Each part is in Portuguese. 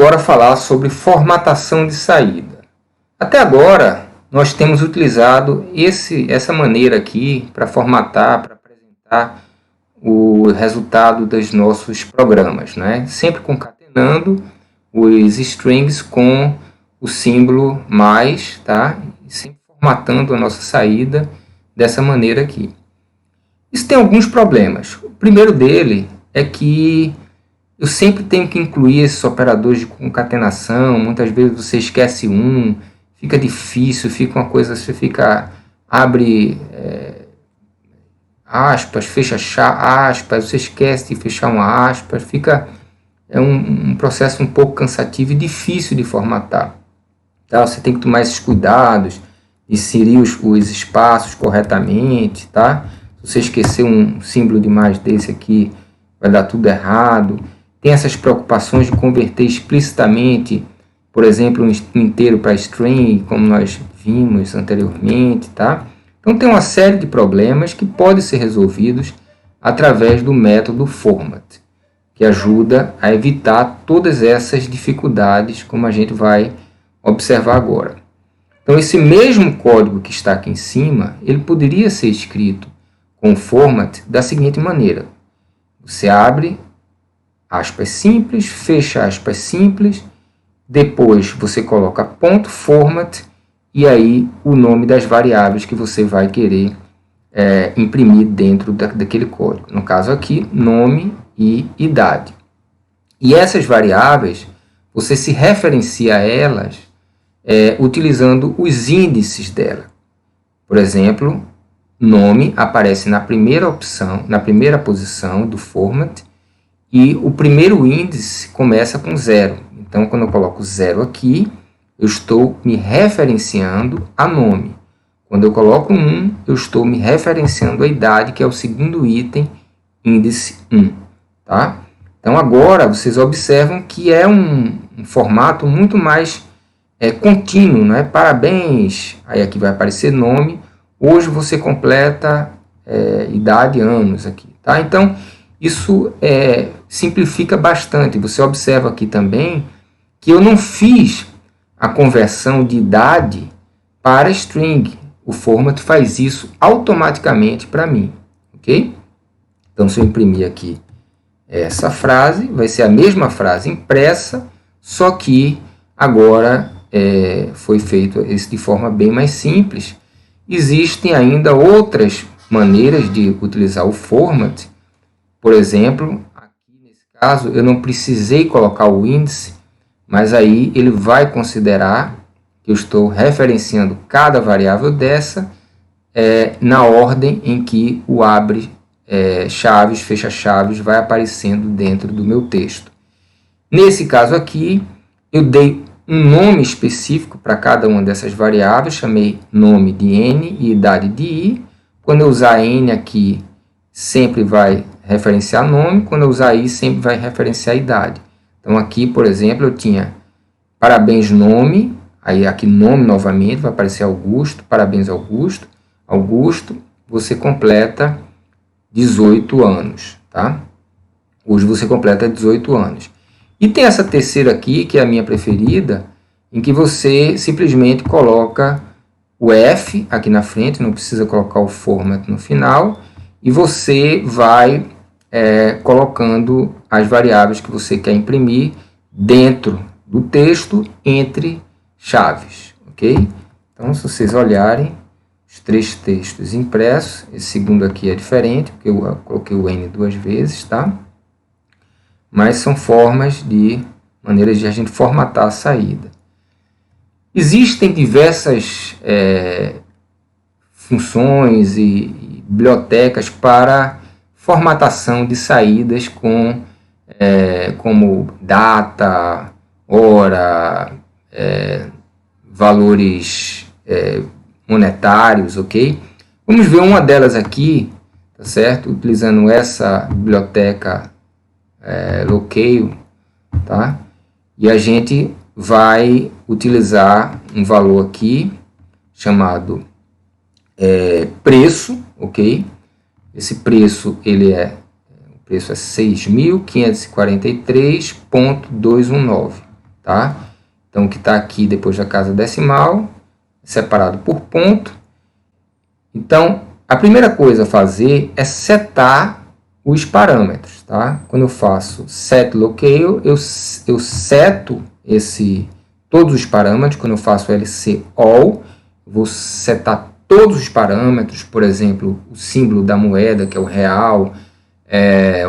agora falar sobre formatação de saída. Até agora, nós temos utilizado essa maneira aqui para formatar, para apresentar o resultado dos nossos programas, né? Sempre concatenando os strings com o símbolo mais, tá? E sempre formatando a nossa saída dessa maneira aqui. Isso tem alguns problemas. O primeiro dele é que eu sempre tenho que incluir esses operadores de concatenação. Muitas vezes você esquece um, fica difícil, fica uma coisa, você abre aspas, fecha aspas, você esquece de fechar uma aspas, é um processo um pouco cansativo e difícil de formatar. Tá? Você tem que tomar esses cuidados, inserir os espaços corretamente, tá? Se você esquecer um símbolo de mais desse aqui, vai dar tudo errado. Tem essas preocupações de converter explicitamente, por exemplo, um inteiro para string, como nós vimos anteriormente, tá? Então tem uma série de problemas que podem ser resolvidos através do método format, que ajuda a evitar todas essas dificuldades, como a gente vai observar agora. Então esse mesmo código que está aqui em cima, ele poderia ser escrito com format da seguinte maneira. Você abre aspas simples, fecha aspas simples, depois você coloca ponto format e aí o nome das variáveis que você vai querer imprimir dentro daquele código. No caso aqui, nome e idade. E essas variáveis, você se referencia a elas utilizando os índices dela. Por exemplo, nome aparece na primeira opção, na primeira posição do format, e o primeiro índice começa com 0. Então, quando eu coloco 0 aqui, eu estou me referenciando a nome. Quando eu coloco 1, eu estou me referenciando a idade, que é o segundo item, índice 1. Tá? Então, agora, vocês observam que é um formato muito mais contínuo, né? Parabéns, aí aqui vai aparecer nome, hoje você completa idade, anos aqui. Tá? Então, isso simplifica bastante. Você observa aqui também que eu não fiz a conversão de idade para string. O format faz isso automaticamente para mim. Ok? Então, se eu imprimir aqui essa frase, vai ser a mesma frase impressa, só que agora foi feito isso de forma bem mais simples. Existem ainda outras maneiras de utilizar o format. Por exemplo, aqui nesse caso, eu não precisei colocar o índice, mas aí ele vai considerar que eu estou referenciando cada variável dessa na ordem em que o abre chaves, fecha chaves vai aparecendo dentro do meu texto. Nesse caso aqui, eu dei um nome específico para cada uma dessas variáveis, chamei nome de N e idade de I. Quando eu usar N aqui, sempre vai referenciar nome, quando eu usar I, sempre vai referenciar idade. Então aqui, por exemplo, eu tinha parabéns nome, aí aqui nome novamente, vai aparecer Augusto, parabéns Augusto. Augusto, você completa 18 anos, tá? Hoje você completa 18 anos. E tem essa terceira aqui, que é a minha preferida, em que você simplesmente coloca o F aqui na frente, não precisa colocar o format no final, e você vai colocando as variáveis que você quer imprimir dentro do texto, entre chaves, ok? Então, se vocês olharem, os três textos impressos, esse segundo aqui é diferente, porque eu coloquei o N duas vezes, tá? Mas são maneiras de a gente formatar a saída. Existem diversas funções e bibliotecas para formatação de saídas como data, hora, valores monetários, ok? Vamos ver uma delas aqui, tá certo? Utilizando essa biblioteca locale, tá? E a gente vai utilizar um valor aqui chamado preço, ok? Esse preço, o preço é 6.543,219, tá? Então, o que está aqui depois da casa decimal, separado por ponto. Então, a primeira coisa a fazer é setar os parâmetros, tá? Quando eu faço set locale, eu seto todos os parâmetros. Quando eu faço LC all, eu vou setar todos os parâmetros, por exemplo, o símbolo da moeda, que é o real,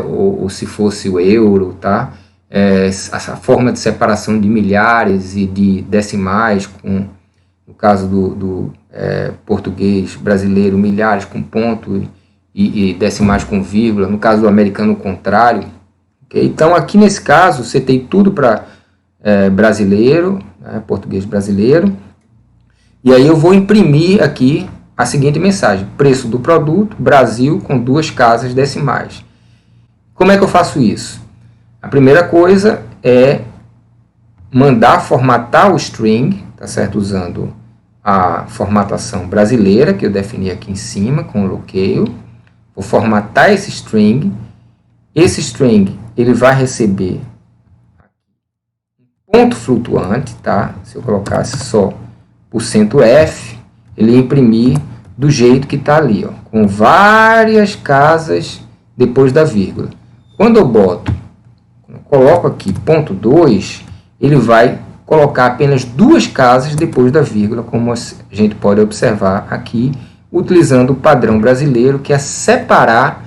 ou se fosse o euro, tá? A forma de separação de milhares e de decimais, no caso do português brasileiro, milhares com ponto e decimais com vírgula, no caso do americano, o contrário. Okay? Então, aqui nesse caso, você tem tudo para brasileiro, né, português brasileiro, e aí eu vou imprimir aqui a seguinte mensagem: preço do produto, Brasil, com 2 casas decimais. Como é que eu faço isso? A primeira coisa é mandar formatar o string, tá certo? Usando a formatação brasileira, que eu defini aqui em cima, com o locale. Vou formatar esse string. Esse string, ele vai receber um ponto flutuante, tá? Se eu colocasse só %F, ele ia imprimir do jeito que está ali, ó, com várias casas depois da vírgula. Quando eu coloco aqui ponto 2, ele vai colocar apenas 2 casas depois da vírgula, como a gente pode observar aqui, utilizando o padrão brasileiro, que é separar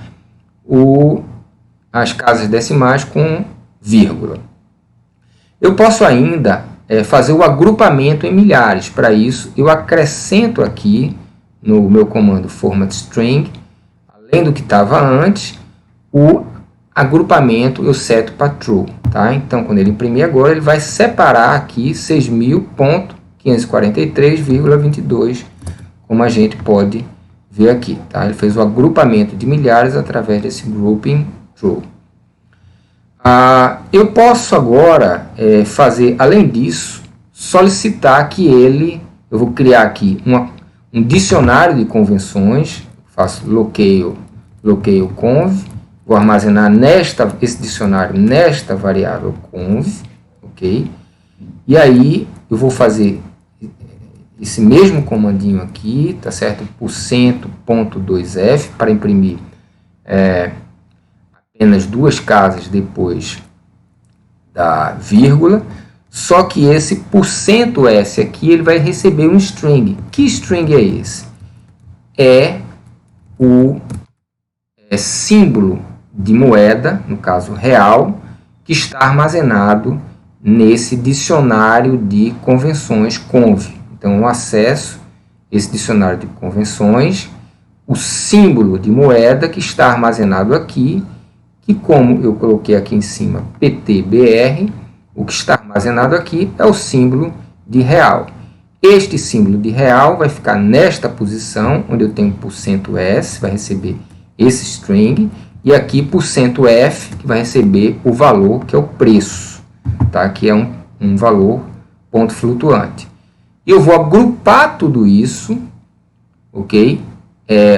as casas decimais com vírgula. Eu posso ainda fazer o agrupamento em milhares. Para isso, eu acrescento aqui no meu comando format string, além do que estava antes, o agrupamento eu seto para true. Tá? Então, quando ele imprimir agora, ele vai separar aqui 6.543,22, como a gente pode ver aqui. Tá? Ele fez o agrupamento de milhares através desse grouping true. Eu posso agora fazer, além disso, solicitar que eu vou criar aqui um dicionário de convenções, faço locale conv, vou armazenar esse dicionário nesta variável conv, ok? E aí eu vou fazer esse mesmo comandinho aqui, tá certo? %.2f para imprimir apenas 2 casas depois da vírgula, só que esse %s aqui ele vai receber um string. Que string é esse? É o símbolo de moeda, no caso real, que está armazenado nesse dicionário de convenções conv. Então, eu acesso esse dicionário de convenções, o símbolo de moeda que está armazenado aqui, que como eu coloquei aqui em cima PTBR, o que está armazenado aqui é o símbolo de real. Este símbolo de real vai ficar nesta posição, onde eu tenho %s, vai receber esse string, e aqui %f, que vai receber o valor, que é o preço, tá? Que é um valor ponto flutuante. Eu vou agrupar tudo isso, ok?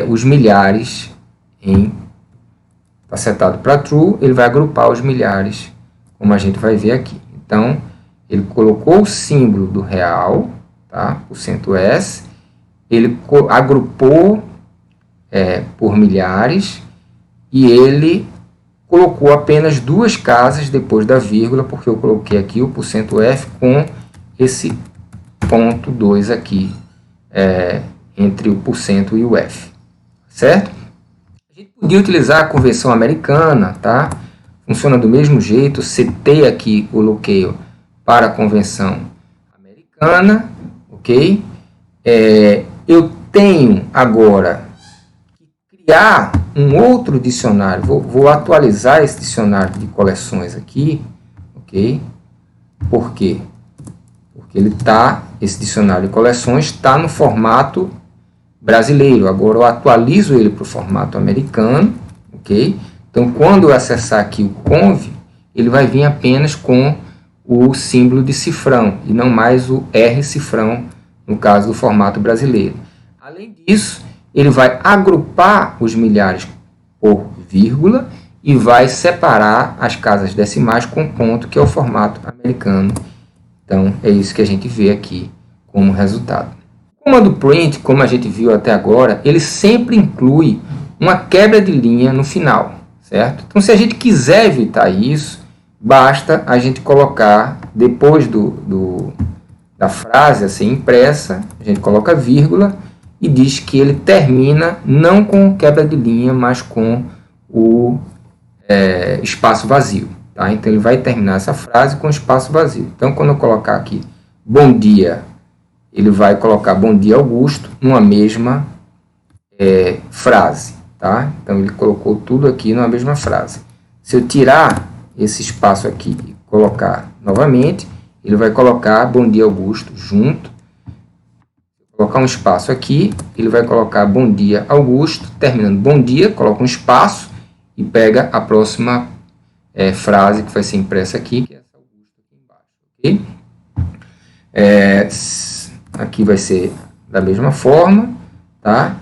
Os milhares está setado para true, ele vai agrupar os milhares, como a gente vai ver aqui. Então, ele colocou o símbolo do real, tá? %s, ele agrupou por milhares, e ele colocou apenas 2 casas depois da vírgula, porque eu coloquei aqui o %f com esse ponto 2 aqui, entre o % e o f, certo? A gente podia utilizar a convenção americana, tá? Funciona do mesmo jeito, setei aqui o locale para a convenção americana, ok? Eu tenho agora que criar um outro dicionário, vou atualizar esse dicionário de coleções aqui, ok? Por quê? Porque esse dicionário de coleções está no formato brasileiro. Agora eu atualizo ele para o formato americano, ok? Então, quando eu acessar aqui o conv, ele vai vir apenas com o símbolo de cifrão e não mais o R cifrão, no caso do formato brasileiro. Além disso, ele vai agrupar os milhares por vírgula e vai separar as casas decimais com ponto, que é o formato americano Então, é isso que a gente vê aqui como resultado. O comando print, como a gente viu até agora, ele sempre inclui uma quebra de linha no final, certo? Então, se a gente quiser evitar isso, basta a gente colocar, depois da frase a ser impressa, a gente coloca vírgula e diz que ele termina não com quebra de linha, mas com o espaço vazio. Tá? Então, ele vai terminar essa frase com espaço vazio. Então, quando eu colocar aqui, bom dia, ele vai colocar bom dia, Augusto, numa mesma frase. Tá? Então, ele colocou tudo aqui numa mesma frase. Se eu tirar esse espaço aqui e colocar novamente, ele vai colocar bom dia, Augusto, junto. Colocar um espaço aqui, ele vai colocar bom dia, Augusto, terminando bom dia, coloca um espaço e pega a próxima frase que vai ser impressa aqui, que é essa Augusto aqui embaixo, ok? Aqui vai ser da mesma forma, tá?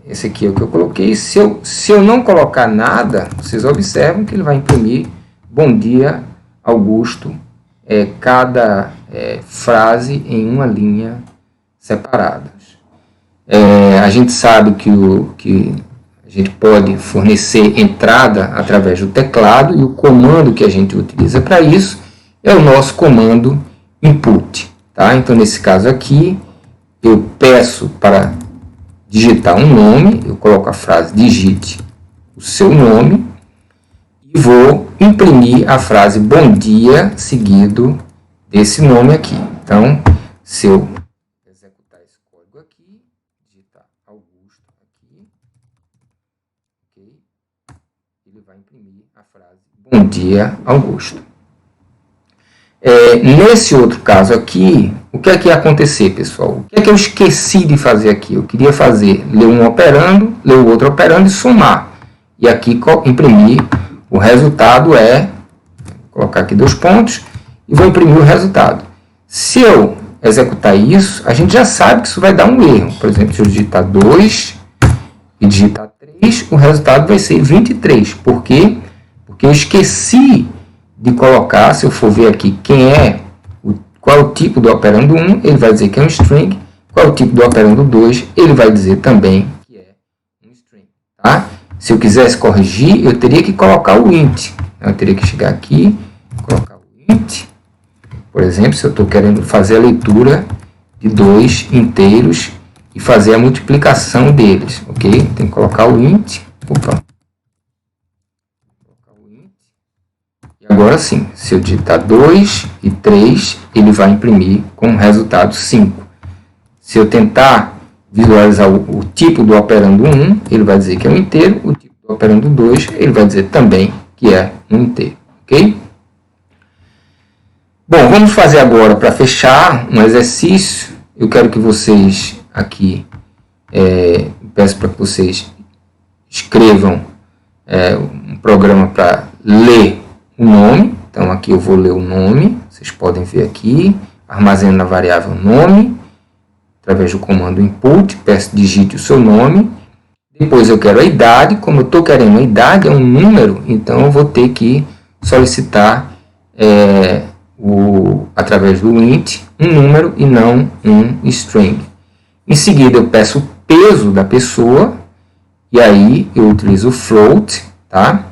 Esse aqui é o que eu coloquei. Se eu não colocar nada, vocês observam que ele vai imprimir bom dia, Augusto, cada frase em uma linha separada. A gente sabe que a gente pode fornecer entrada através do teclado, e o comando que a gente utiliza para isso é o nosso comando input. Tá? Então, nesse caso aqui, eu peço para digitar um nome, eu coloco a frase digite o seu nome e vou imprimir a frase bom dia seguido desse nome aqui. Então, se eu executar esse código aqui, digitar Augusto aqui, ok? Ele vai imprimir a frase bom dia, Augusto. Nesse outro caso aqui, o que é que ia acontecer, pessoal? O que é que eu esqueci de fazer aqui? Eu queria ler um operando, ler o outro operando e somar. E aqui imprimir o resultado vou colocar aqui 2 pontos, e vou imprimir o resultado. Se eu executar isso, a gente já sabe que isso vai dar um erro. Por exemplo, se eu digitar 2 e digitar 3, o resultado vai ser 23. Por quê? Porque eu esqueci de colocar, se eu for ver aqui qual é o tipo do operando 1, ele vai dizer que é um string. Qual é o tipo do operando 2, ele vai dizer também que é um string. Tá? Se eu quisesse corrigir, eu teria que colocar o int. Eu teria que chegar aqui, colocar o int. Por exemplo, se eu estou querendo fazer a leitura de 2 inteiros e fazer a multiplicação deles. Ok? Tem que colocar o int. Opa. Agora sim, se eu digitar 2 e 3, ele vai imprimir como resultado 5. Se eu tentar visualizar o tipo do operando 1, ele vai dizer que é um inteiro. O tipo do operando 2, ele vai dizer também que é um inteiro. Ok? Bom, vamos fazer agora, para fechar, um exercício. Eu quero que vocês aqui, peço para que vocês escrevam um programa para ler o nome. Então, aqui eu vou ler o nome, vocês podem ver aqui, armazeno na variável nome, através do comando input, peço digite o seu nome. Depois eu quero a idade, como eu estou querendo a idade, é um número, então eu vou ter que solicitar, através do int, um número e não um string. Em seguida eu peço o peso da pessoa, e aí eu utilizo o float, tá?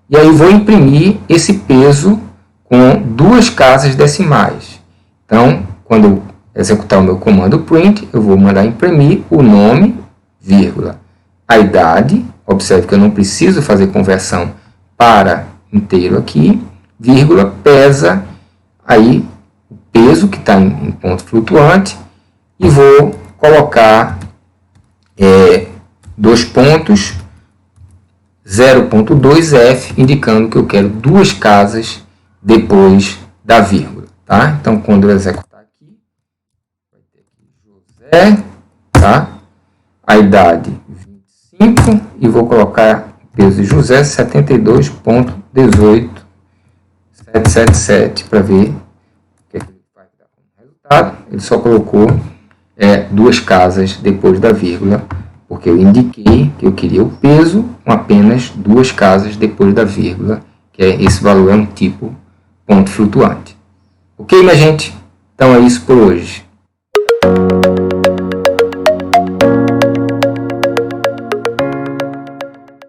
E aí vou imprimir esse peso com 2 casas decimais. Então, quando eu executar o meu comando print, eu vou mandar imprimir o nome, vírgula, a idade. Observe que eu não preciso fazer conversão para inteiro aqui, vírgula, pesa, aí o peso que está em ponto flutuante, e vou colocar 2 pontos, 0.2f, indicando que eu quero 2 casas depois da vírgula. Tá? Então, quando eu executar aqui, vai ter aqui José, tá? A idade 25, e vou colocar o peso de José 72.18777 para ver o que ele vai dar como resultado. Ele só colocou 2 casas depois da vírgula, porque eu indiquei que eu queria o peso com apenas 2 casas depois da vírgula, que esse valor é um tipo ponto flutuante. Ok, minha gente? Então é isso por hoje.